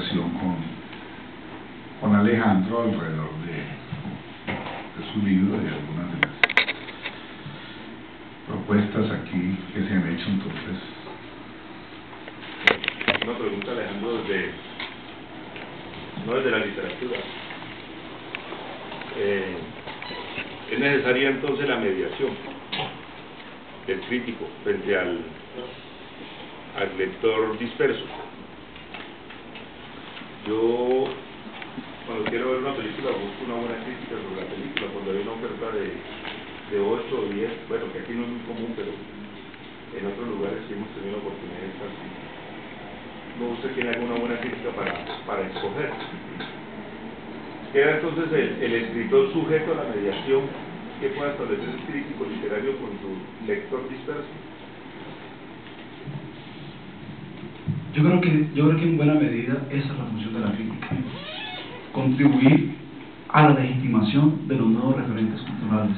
conversación con Alejandro alrededor de su libro y algunas de las propuestas aquí que se han hecho. Entonces, una pregunta, Alejandro, no desde la literatura. ¿Es necesaria entonces la mediación del crítico frente al lector disperso? Yo, cuando quiero ver una película, busco una buena crítica sobre la película. Cuando hay una oferta de 8 o 10, bueno, que aquí no es muy común, pero en otros lugares sí hemos tenido la oportunidad de estar así. Me gusta que haya una buena crítica para escoger. Queda entonces el escritor sujeto a la mediación que pueda establecer el crítico literario con su lector disperso. Yo creo que en buena medida esa es la función de la crítica: contribuir a la legitimación de los nuevos referentes culturales,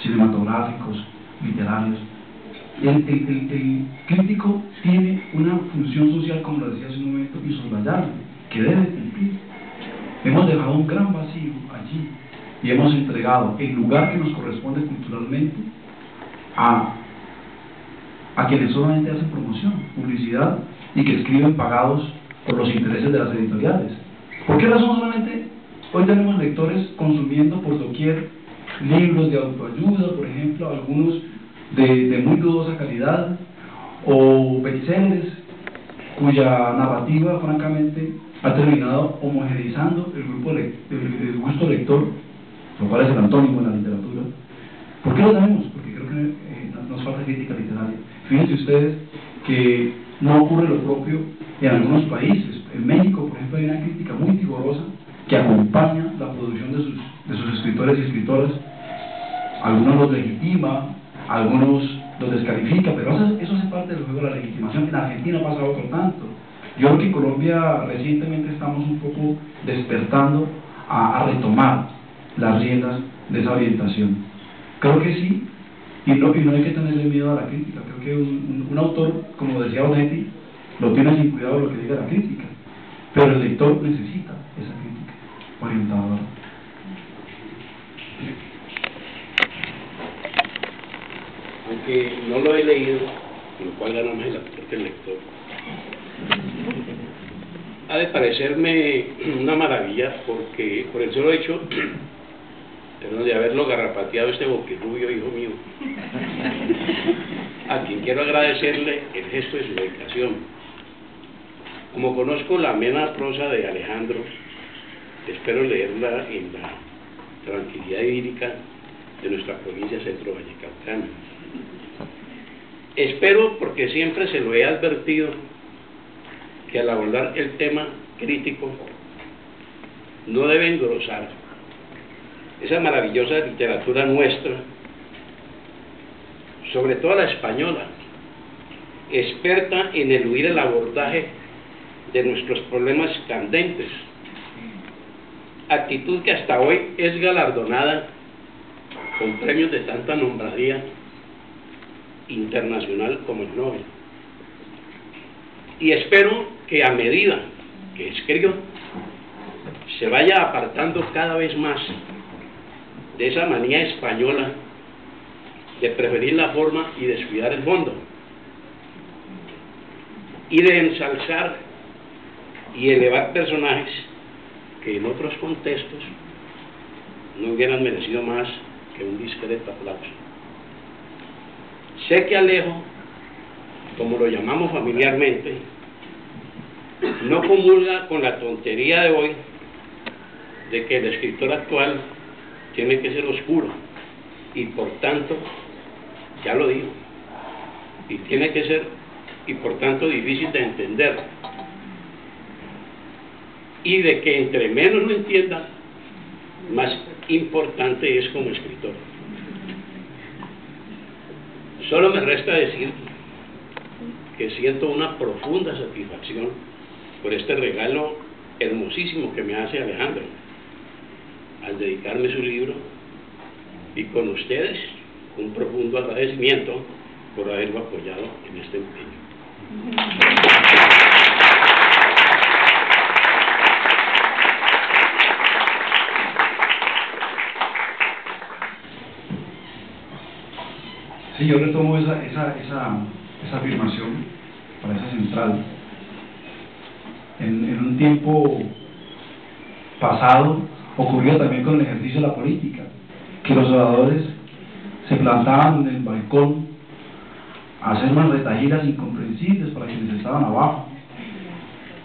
cinematográficos, literarios. El crítico tiene una función social, como lo decía hace un momento, insoslayable, que debe cumplir. Hemos dejado un gran vacío allí y hemos entregado el lugar que nos corresponde culturalmente a quienes solamente hacen promoción, publicidad, y que escriben pagados por los intereses de las editoriales. ¿Por qué razón solamente hoy tenemos lectores consumiendo por doquier libros de autoayuda, por ejemplo, algunos de muy dudosa calidad, o bestsellers cuya narrativa francamente ha terminado homogeneizando el grupo el gusto lector, lo cual es el antónimo de la literatura? ¿Por qué lo tenemos? Porque creo que nos falta crítica literaria. Fíjense ustedes que no ocurre lo propio en algunos países. En México, por ejemplo, hay una crítica muy vigorosa que acompaña la producción de sus escritores y escritoras. Algunos los legitima, algunos los descalifica, pero eso hace parte del juego de la legitimación. En Argentina ha pasado otro tanto. Yo creo que en Colombia recientemente estamos un poco despertando a retomar las riendas de esa orientación. Creo que sí, y no hay que tenerle miedo a la crítica. Creo que un autor, como decía Onetti, lo tiene sin cuidado lo que diga la crítica, pero el lector necesita esa crítica orientadora. Aunque no lo he leído, lo cual gana más el autor que el lector, ha de parecerme una maravilla, porque por el solo hecho de haberlo garrapateado este boquirrubio hijo mío, a quien quiero agradecerle el gesto de su dedicación. Como conozco la amena prosa de Alejandro, espero leerla en la tranquilidad idílica de nuestra provincia Centro Vallecaucana. Espero, porque siempre se lo he advertido, que al abordar el tema crítico no debe engrosar esa maravillosa literatura nuestra, sobre todo la española, experta en eludir el abordaje de nuestros problemas candentes, actitud que hasta hoy es galardonada con premios de tanta nombradía internacional como el Nobel. Y espero que a medida que escribo se vaya apartando cada vez más de esa manía española de preferir la forma y descuidar el fondo, y de ensalzar y elevar personajes que en otros contextos no hubieran merecido más que un discreto aplauso. Sé que Alejo, como lo llamamos familiarmente, no comulga con la tontería de hoy de que el escritor actual tiene que ser oscuro y por tanto, ya lo digo, y tiene que ser y por tanto difícil de entender, y de que entre menos lo entienda, más importante es como escritor. Solo me resta decir que siento una profunda satisfacción por este regalo hermosísimo que me hace Alejandro al dedicarme su libro, y con ustedes un profundo agradecimiento por haberlo apoyado en este empeño. Sí, yo retomo esa afirmación para esa central. En un tiempo pasado ocurrió también con el ejercicio de la política, que los oradores se plantaban en el balcón a hacer unas retahilas incomprensibles para quienes estaban abajo,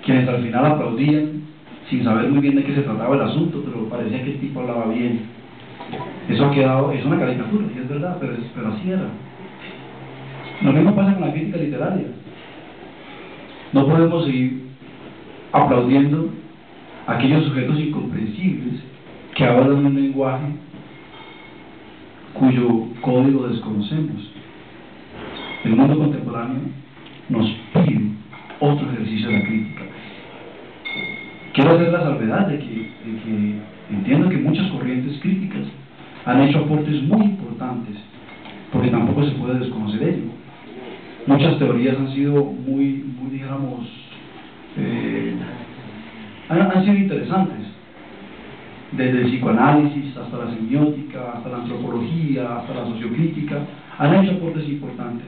quienes al final aplaudían sin saber muy bien de qué se trataba el asunto, pero parecía que el tipo hablaba bien. Eso ha quedado, es una caricatura, sí es verdad, pero así era. Lo mismo pasa con la crítica literaria. No podemos seguir aplaudiendo a aquellos sujetos incomprensibles que hablan un lenguaje cuyo código desconocemos. El mundo contemporáneo nos pide otro ejercicio de la crítica. Quiero hacer la salvedad de que entiendo que muchas corrientes críticas han hecho aportes muy importantes, porque tampoco se puede desconocer ello. Muchas teorías han sido muy digamos, han sido interesantes, desde el psicoanálisis hasta la semiótica, hasta la antropología, hasta la sociocrítica, han hecho aportes importantes.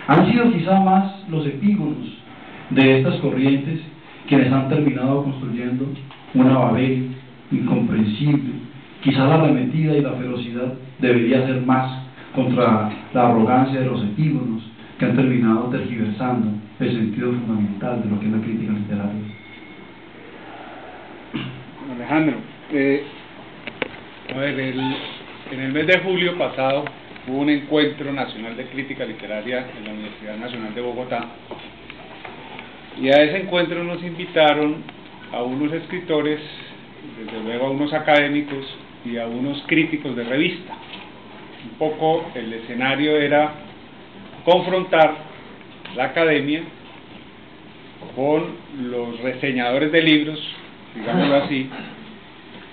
Han sido quizá más los epígonos de estas corrientes quienes han terminado construyendo una Babel incomprensible. Quizá la arremetida y la ferocidad debería ser más contra la arrogancia de los epígonos que han terminado tergiversando el sentido fundamental de lo que es la crítica literaria. Alejandro, a ver, en el mes de julio pasado hubo un encuentro nacional de crítica literaria en la Universidad Nacional de Bogotá, y a ese encuentro nos invitaron a unos escritores, desde luego a unos académicos y a unos críticos de revista. Un poco el escenario era confrontar la academia con los reseñadores de libros, digámoslo así,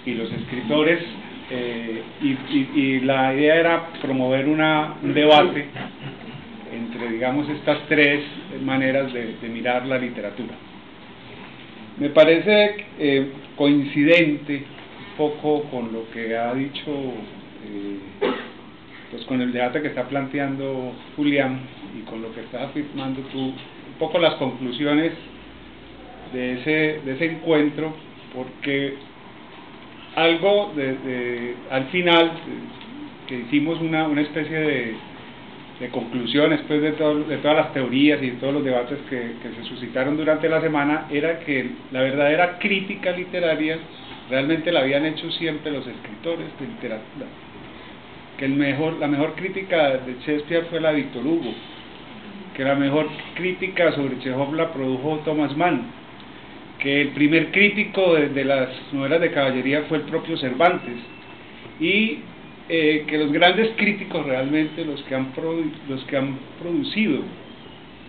y los escritores, y la idea era promover un debate entre, digamos, estas tres maneras de mirar la literatura. Me parece coincidente un poco con lo que ha dicho, pues con el debate que está planteando Julián y con lo que está afirmando tú, un poco las conclusiones de ese encuentro, porque algo al final que hicimos una especie de conclusiones después de todas las teorías y de todos los debates que se suscitaron durante la semana, era que la verdadera crítica literaria realmente la habían hecho siempre los escritores de literatura, que la mejor crítica de Shakespeare fue la de Víctor Hugo, que la mejor crítica sobre Chekhov la produjo Thomas Mann, que el primer crítico de las novelas de caballería fue el propio Cervantes, y que los grandes críticos realmente, los que han producido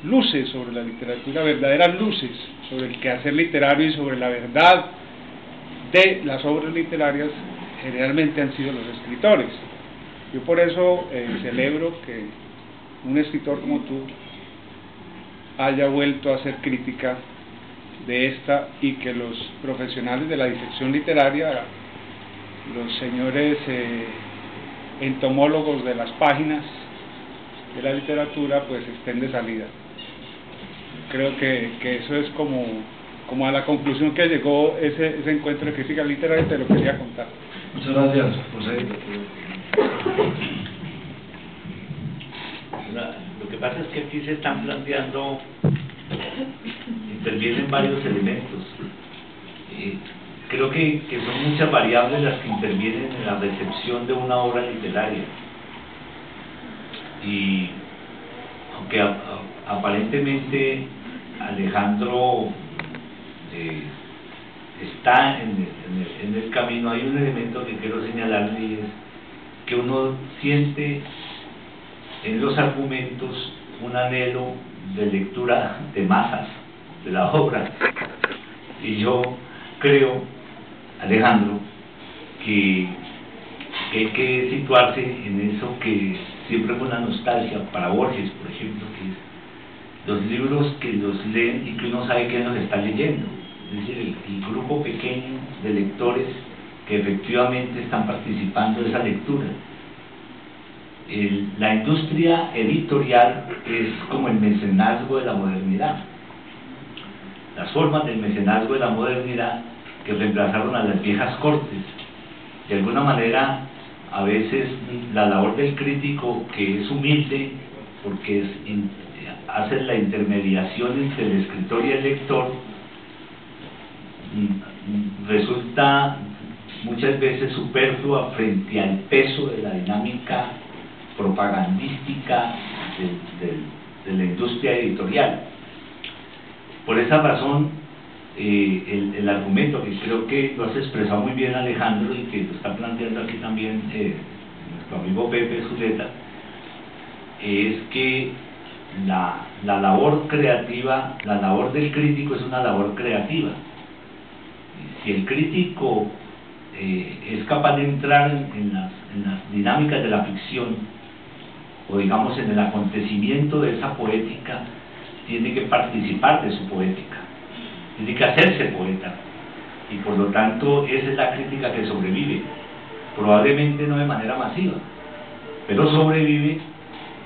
luces sobre la literatura, verdaderas luces sobre el quehacer literario y sobre la verdad de las obras literarias, generalmente han sido los escritores. Yo por eso celebro que un escritor como tú haya vuelto a hacer crítica de esta, y que los profesionales de la disección literaria, los señores entomólogos de las páginas de la literatura, pues estén de salida. Creo que eso es como a la conclusión que llegó ese encuentro de crítica literaria, y te lo quería contar. Muchas gracias, José. Lo que pasa es que aquí se están planteando, intervienen varios elementos. Creo que son muchas variables las que intervienen en la recepción de una obra literaria. Y aunque aparentemente Alejandro está en el camino, hay un elemento que quiero señalarle, y es que uno siente en los argumentos un anhelo de lectura de masas de la obra, y yo creo, Alejandro, que hay que situarse en eso que siempre fue una nostalgia para Borges, por ejemplo, que es los libros que los leen y que uno sabe que los está leyendo, es decir, el grupo pequeño de lectores que efectivamente están participando de esa lectura. la industria editorial es como el mecenazgo de la modernidad. Las formas del mecenazgo de la modernidad que reemplazaron a las viejas cortes. De alguna manera, a veces la labor del crítico, que es humilde, porque hace la intermediación entre el escritor y el lector, resulta muchas veces superflua frente al peso de la dinámica propagandística de la industria editorial. Por esa razón, el argumento, que creo que lo has expresado muy bien, Alejandro, y que lo está planteando aquí también nuestro amigo Pepe Zuleta, es que la labor creativa, la labor del crítico es una labor creativa. Si el crítico es capaz de entrar en las dinámicas de la ficción, o digamos en el acontecimiento de esa poética, tiene que participar de su poética, tiene que hacerse poeta, y por lo tanto esa es la crítica que sobrevive, probablemente no de manera masiva, pero sobrevive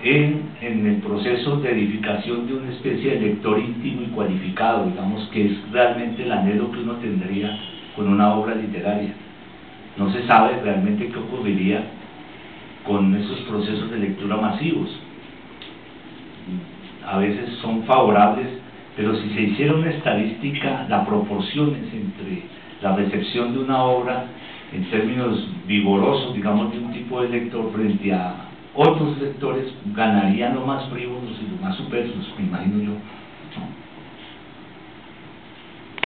en el proceso de edificación de una especie de lector íntimo y cualificado, digamos, que es realmente el anhelo que uno tendría con una obra literaria. No se sabe realmente qué ocurriría con esos procesos de lectura masivos. A veces son favorables, pero si se hiciera una estadística, las proporciones entre la recepción de una obra en términos vigorosos, digamos, de un tipo de lector frente a otros lectores, ganarían los más frívolos y los más superfluos, me imagino yo, ¿no?